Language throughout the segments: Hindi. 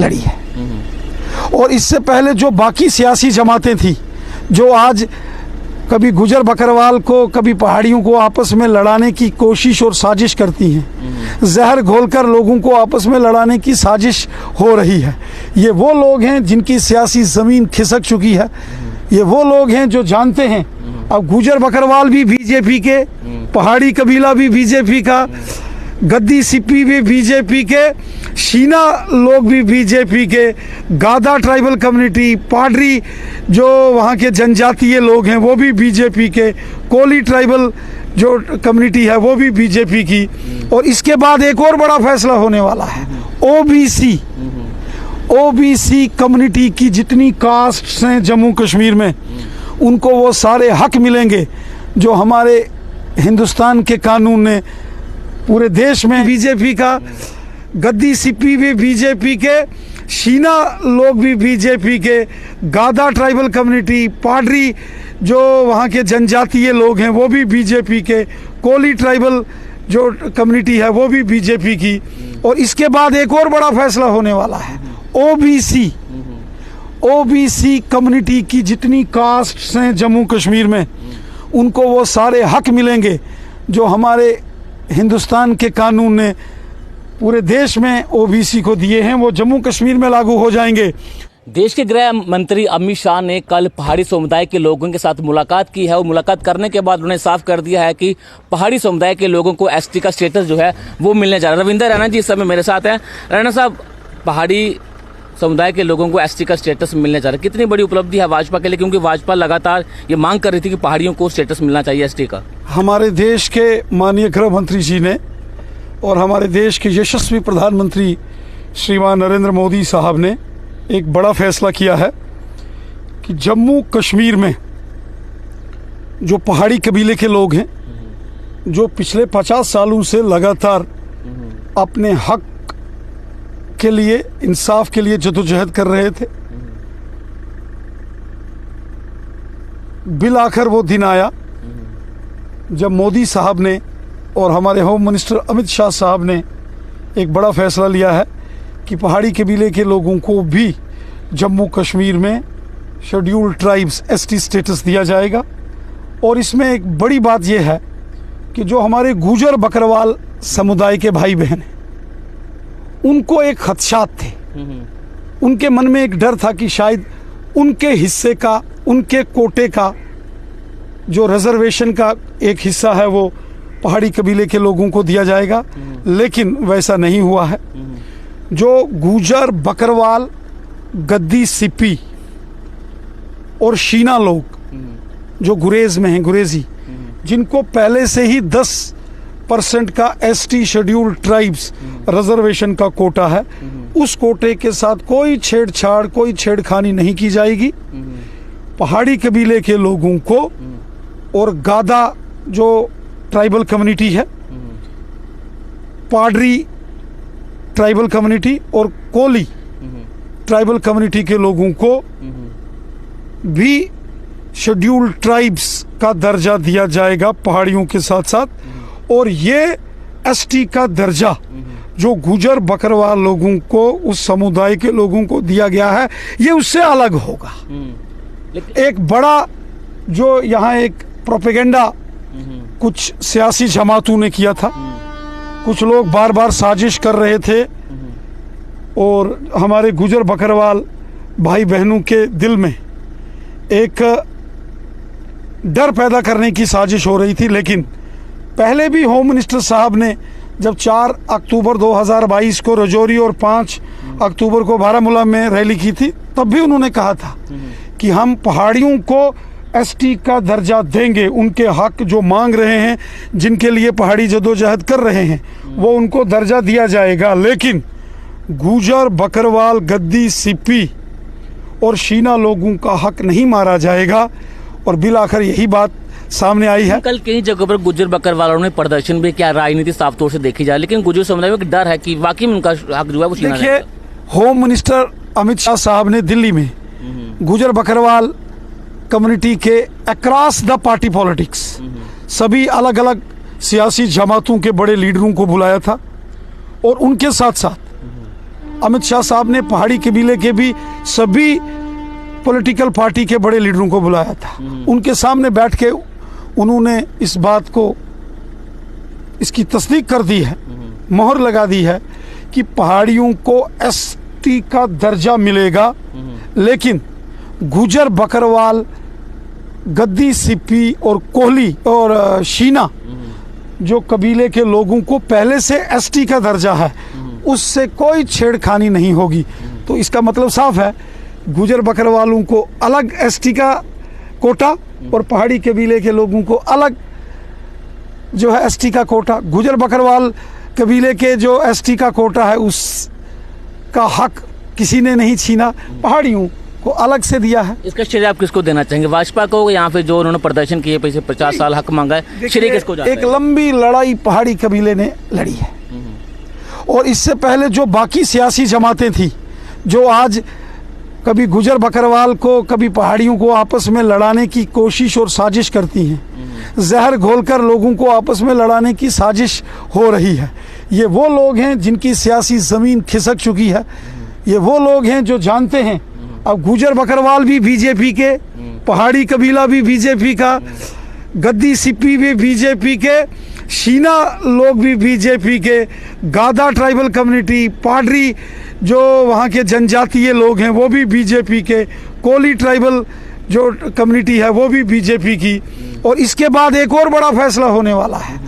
लड़ी है। और इससे पहले जो बाकी सियासी जमातें थी जो आज कभी गुजर बकरवाल को कभी पहाड़ियों को आपस में लड़ाने की कोशिश और साजिश करती हैं, जहर घोलकर लोगों को आपस में लड़ाने की साजिश हो रही है, ये वो लोग हैं जिनकी सियासी ज़मीन खिसक चुकी है। ये वो लोग हैं जो जानते हैं अब गुजर बकरवाल भी बीजेपी के, पहाड़ी कबीला भी बीजेपी का, गद्दी सिप्पी भी बीजेपी के, शीना लोग भी बीजेपी के, गादा ट्राइबल कम्युनिटी, पाडरी जो वहाँ के जनजातीय लोग हैं वो भी बीजेपी के, कोली ट्राइबल जो कम्युनिटी है वो भी बीजेपी की। और इसके बाद एक और बड़ा फैसला होने वाला है, ओबीसी कम्युनिटी की जितनी कास्ट्स हैं जम्मू कश्मीर में उनको वो सारे हक मिलेंगे जो हमारे हिंदुस्तान के कानून ने पूरे देश में। बीजेपी का, गद्दी सिप्पी भी बीजेपी के, शीना लोग भी बीजेपी के, गादा ट्राइबल कम्युनिटी, पाडरी जो वहाँ के जनजातीय लोग हैं वो भी बीजेपी के, कोली ट्राइबल जो कम्युनिटी है वो भी बीजेपी की। और इसके बाद एक और बड़ा फैसला होने वाला है, ओबीसी कम्युनिटी की जितनी कास्ट्स हैं जम्मू कश्मीर में उनको वो सारे हक मिलेंगे जो हमारे हिंदुस्तान के कानून ने पूरे देश में ओबीसी को दिए हैं, वो जम्मू कश्मीर में लागू हो जाएंगे। देश के गृह मंत्री अमित शाह ने कल पहाड़ी समुदाय के लोगों के साथ मुलाकात की है और मुलाकात करने के बाद उन्होंने साफ कर दिया है कि पहाड़ी समुदाय के लोगों को एसटी का स्टेटस जो है वो मिलने जा रहा है। रविंदर रैना जी इस समय मेरे साथ हैं। रैना साहब, पहाड़ी समुदाय के लोगों को एसटी का स्टेटस मिलने जा रहा है, कितनी बड़ी उपलब्धि है भाजपा के लिए, क्योंकि भाजपा लगातार ये मांग कर रही थी कि पहाड़ियों को स्टेटस मिलना चाहिए एसटी का। हमारे देश के माननीय गृह मंत्री जी ने और हमारे देश के यशस्वी प्रधानमंत्री श्रीमान नरेंद्र मोदी साहब ने एक बड़ा फैसला किया है कि जम्मू कश्मीर में जो पहाड़ी कबीले के लोग हैं जो पिछले 50 सालों से लगातार अपने हक के लिए, इंसाफ के लिए जदोजहद कर रहे थे, बिल आखिर वो दिन आया जब मोदी साहब ने और हमारे होम मिनिस्टर अमित शाह साहब ने एक बड़ा फैसला लिया है कि पहाड़ी कबीले के लोगों को भी जम्मू कश्मीर में शेड्यूल्ड ट्राइब्स एसटी स्टेटस दिया जाएगा। और इसमें एक बड़ी बात यह है कि जो हमारे गुजर बकरवाल समुदाय के भाई बहन हैं उनको एक खदशात थे, उनके मन में एक डर था कि शायद उनके हिस्से का, उनके कोटे का जो रिजर्वेशन का एक हिस्सा है वो पहाड़ी कबीले के लोगों को दिया जाएगा, लेकिन वैसा नहीं हुआ है। जो गुजर बकरवाल, गद्दी सिप्पी और शीना लोग जो गुरेज में हैं, गुरेजी, जिनको पहले से ही 10% का एसटी शेड्यूल्ड ट्राइब्स रिजर्वेशन का कोटा है, उस कोटे के साथ कोई छेड़छाड़, कोई छेड़खानी नहीं की जाएगी। पहाड़ी कबीले के लोगों को और गादा जो ट्राइबल कम्युनिटी है, पाडरी ट्राइबल कम्युनिटी और कोली ट्राइबल कम्युनिटी के लोगों को भी शेड्यूल्ड ट्राइब्स का दर्जा दिया जाएगा पहाड़ियों के साथ साथ। और ये एसटी का दर्जा जो गुजर बकरवाल लोगों को, उस समुदाय के लोगों को दिया गया है, ये उससे अलग होगा। एक बड़ा जो यहाँ एक प्रोपेगेंडा कुछ सियासी जमातों ने किया था, कुछ लोग बार बार साजिश कर रहे थे और हमारे गुजर बकरवाल भाई बहनों के दिल में एक डर पैदा करने की साजिश हो रही थी। लेकिन पहले भी होम मिनिस्टर साहब ने जब 4 अक्टूबर 2022 को रजौरी और 5 अक्टूबर को बारामूला में रैली की थी, तब भी उन्होंने कहा था कि हम पहाड़ियों को एसटी का दर्जा देंगे, उनके हक जो मांग रहे हैं, जिनके लिए पहाड़ी जदोजहद कर रहे हैं, वो उनको दर्जा दिया जाएगा। लेकिन गुजर बकरवाल, गद्दी सिप्पी और शीना लोगों का हक नहीं मारा जाएगा। और बिल आखिर यही बात सामने आई है। कल कई जगहों पर गुजर बकरवालों ने प्रदर्शन भी किया, राजनीति साफ तौर से देखी जाए, लेकिन गुजर समुदाय में एक डर है कि वाकई में उनका हक जो है वो छीना जाएगा। देखिए, होम मिनिस्टर अमित शाह साहब ने दिल्ली में गुजर बकरवाल कम्युनिटी के अक्रॉस द पार्टी पॉलिटिक्स सभी अलग अलग सियासी जमातों के बड़े लीडरों को बुलाया था और उनके साथ साथ अमित शाह साहब ने पहाड़ी कबीले के भी सभी पॉलिटिकल पार्टी के बड़े लीडरों को बुलाया था। उनके सामने बैठ के उन्होंने इस बात को, इसकी तस्दीक कर दी है, मोहर लगा दी है कि पहाड़ियों को एसटी का दर्जा मिलेगा, लेकिन गुजर, बकरवाल, गद्दी, सिप्पी और कोहली और शीना जो कबीले के लोगों को पहले से एसटी का दर्जा है, उससे कोई छेड़खानी नहीं होगी। तो इसका मतलब साफ है, गुजर बकरवालों को अलग एसटी का कोटा और पहाड़ी कबीले के लोगों को अलग जो है एसटी का कोटा। गुजर बकरवाल कबीले के जो एसटी का कोटा है उसका हक किसी ने नहीं छीना, पहाड़ियों को अलग से दिया है। इसका श्रेय आप किसको देना चाहेंगे, भाजपा को? यहाँ पे जो उन्होंने प्रदर्शन किए, पिछले 50 साल हक मांगा है, श्रेय किसको जाता है? एक लंबी लड़ाई पहाड़ी कबीले ने लड़ी है, और इससे पहले जो बाकी सियासी जमातें थी जो आज कभी गुजर बकरवाल को, कभी पहाड़ियों को आपस में लड़ाने की कोशिश और साजिश करती हैं, जहर घोलकर लोगों को आपस में लड़ाने की साजिश हो रही है। ये वो लोग हैं जिनकी सियासी ज़मीन खिसक चुकी है। ये वो लोग हैं जो जानते हैं अब गुजर बकरवाल भी बीजेपी के, पहाड़ी कबीला भी बीजेपी का, गद्दी सिप्पी भी बीजेपी के, शीना लोग भी बीजेपी के, गादा ट्राइबल कम्युनिटी, पाडरी जो वहाँ के जनजातीय लोग हैं वो भी बीजेपी के, कोली ट्राइबल जो कम्युनिटी है वो भी बीजेपी की। और इसके बाद एक और बड़ा फैसला होने वाला है,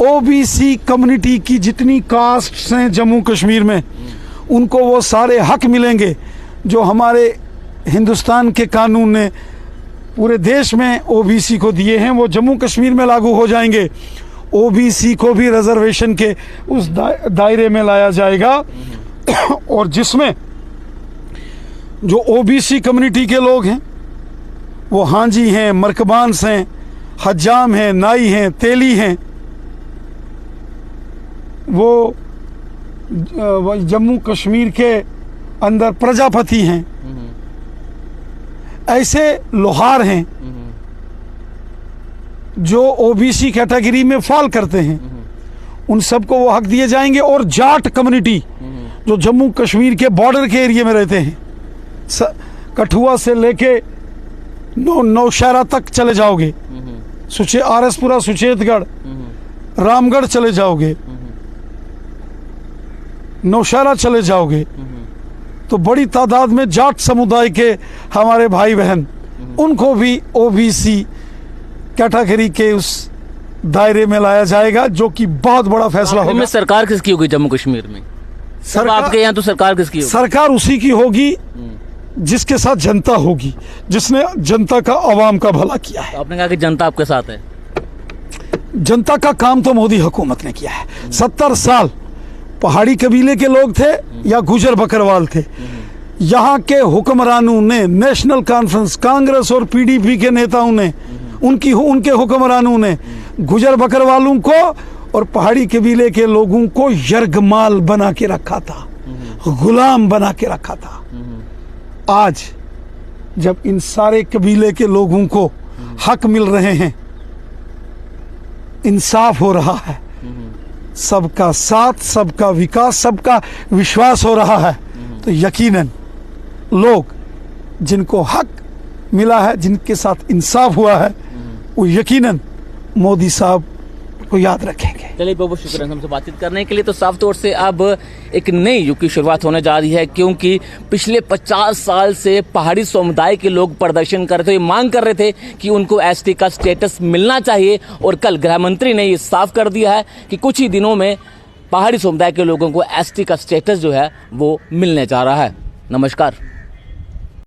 ओबीसी कम्युनिटी की जितनी कास्ट्स हैं जम्मू कश्मीर में, उनको वो सारे हक मिलेंगे जो हमारे हिंदुस्तान के कानून ने पूरे देश में ओबीसी को दिए हैं, वो जम्मू कश्मीर में लागू हो जाएंगे। ओबीसी को भी रिजर्वेशन के उस दायरे में लाया जाएगा, और जिसमें जो ओबीसी कम्युनिटी के लोग हैं वो हांजी हैं, मरकबान्स हैं, हज्जाम हैं, नाई हैं, तेली हैं, वो जम्मू कश्मीर के अंदर प्रजापति हैं, ऐसे लोहार हैं जो ओबीसी कैटेगरी में फॉल करते हैं, उन सबको वो हक दिए जाएंगे। और जाट कम्युनिटी जो जम्मू कश्मीर के बॉर्डर के एरिया में रहते हैं, कठुआ से लेके नौशहरा तक चले जाओगे, आरएसपुरा, सुचेतगढ़, रामगढ़ चले जाओगे, नौशहरा चले जाओगे, तो बड़ी तादाद में जाट समुदाय के हमारे भाई बहन, उनको भी ओबीसी कैटेगरी के उस दायरे में लाया जाएगा, जो कि बहुत बड़ा फैसला होगा। सरकार किसकी होगी जम्मू कश्मीर में? सरकार आपके यहाँ तो सरकार किसकी होगी? सरकार उसी की होगी जिसके साथ जनता होगी, जिसने जनता का, आवाम का भला किया है। तो आपने कहा कि जनता आपके साथ है। जनता का काम तो मोदी हुकूमत ने किया है। 70 साल पहाड़ी कबीले के लोग थे या गुजर बकरवाल थे, यहाँ के हुक्मरानों ने, नेशनल कॉन्फ्रेंस, कांग्रेस और पीडीपी के नेताओं ने, उनके हुक्मरानों ने गुजर बकरवालों को और पहाड़ी कबीले के लोगों को यरगमाल बना के रखा था, गुलाम बना के रखा था। आज जब इन सारे कबीले के लोगों को हक मिल रहे हैं, इंसाफ हो रहा है, सबका साथ, सबका विकास, सबका विश्वास हो रहा है, तो यकीनन लोग जिनको हक मिला है, जिनके साथ इंसाफ हुआ है, वो यकीनन मोदी साहब को याद रखेंगे। चलिए बहुत बहुत शुक्रिया हमसे बातचीत करने के लिए। तो साफ तौर से अब एक नई युग की शुरुआत होने जा रही है, क्योंकि पिछले 50 साल से पहाड़ी समुदाय के लोग प्रदर्शन कर रहे थे, मांग कर रहे थे कि उनको एसटी का स्टेटस मिलना चाहिए, और कल गृह मंत्री ने ये साफ कर दिया है कि कुछ ही दिनों में पहाड़ी समुदाय के लोगों को एसटी का स्टेटस जो है वो मिलने जा रहा है। नमस्कार।